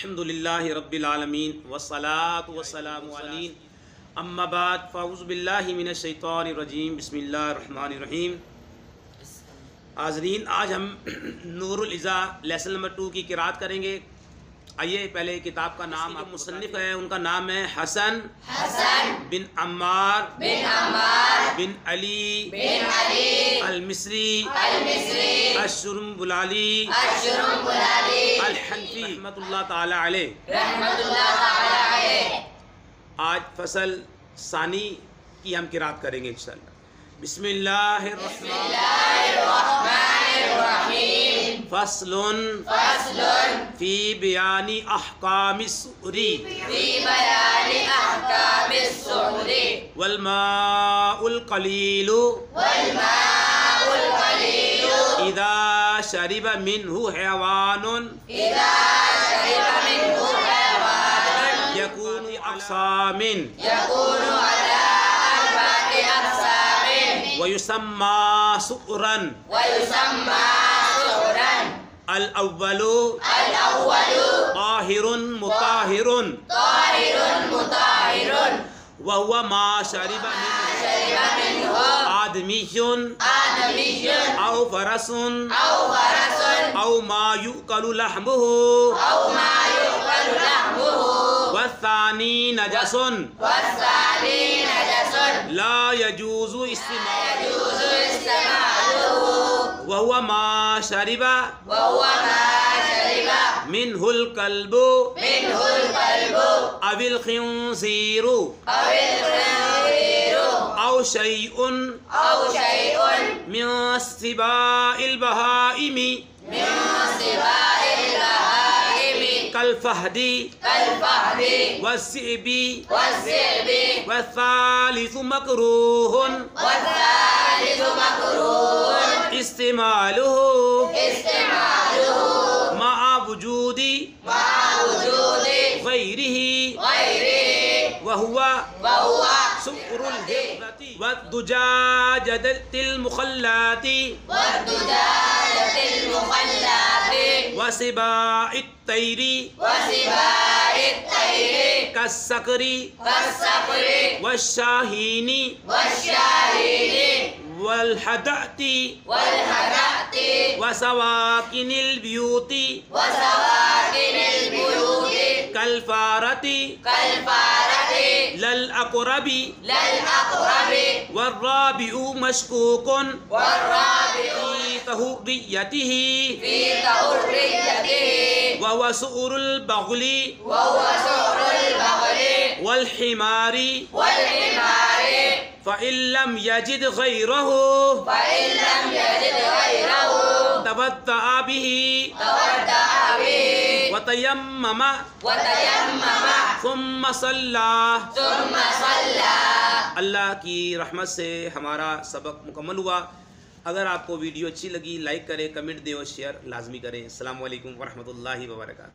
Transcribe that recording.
अल्हम्दुलिल्लाहि रब्बिल आलमीन वस्सलातु वस्सलामु अला अम्मा बाद फ़अऊज़ु बिल्लाहि मिनश शैतानिर रजीम बिस्मिल्लाहिर रहमानिर रहीम। हाज़रीन, आज हम नूरुल इज़ा लेसन नंबर 2 की क़िराअत करेंगे। आइए, पहले किताब का नाम, आप मुसन्निफ़ है उनका नाम है हसन बिन अम्मार बिन अली अल मिस्री अश-शुरम्बुलाली अल हनफी रहमतुल्लाह ताला अलैह। आज फसल सानी की हम क़िराअत करेंगे इंशाअल्लाह। बिस्मिल्लाहिर्रहमानिर्रहीम। फस्लुन फी बयानी अहकामिस सुहरी वल माउल कलीलु इदा शरिबा मिन्हु हैवानुन यकूनु अक़सामिन वयुसम्मा सुअरन। अल अव्वलु ताहिरुन मुताहिरुन व हुवा मा शरिबा मिन्हु आदमियुन औ फरसुन औ मा युकलु लहमुहु वस्सानी नजसुन ला यजूज़ु इस्तेमालुहु व हुवा मा शरिबा मिन्हुल कल्बु अविल खिंज़ीरु औ शैउन मिन सिबाइल बहाइमी कल फहदी वस्सिबी वस्सालिसु मकरूहुन इस्तेमालुहु मअ वुजूदी गैरिही वहुवा सुअरुल हिब्बती वद्दुजाजतिल मुखल्लाती वसिबाइत तैरी कस्सकरी वशाहीनी वलहदती वसवाकिनिल ब्यूती कलफारती लल अक़रबी वर्राबिउ मशकूकुन फी तहुर्रियतिही वहुवा सुअरुल बग़ली वल हिमारी फ़इल्लम यजिद गैरहु तवद्दअ बिही वतयम्मम सुम्मा सल्ला। अल्लाह की रहमत से हमारा सबक मुकम्मल हुआ। अगर आपको वीडियो अच्छी लगी, लाइक करें, कमेंट दें और शेयर लाजमी करें। अस्सलामु अलैकुम वरहमतुल्लाहि वबरकातुहू।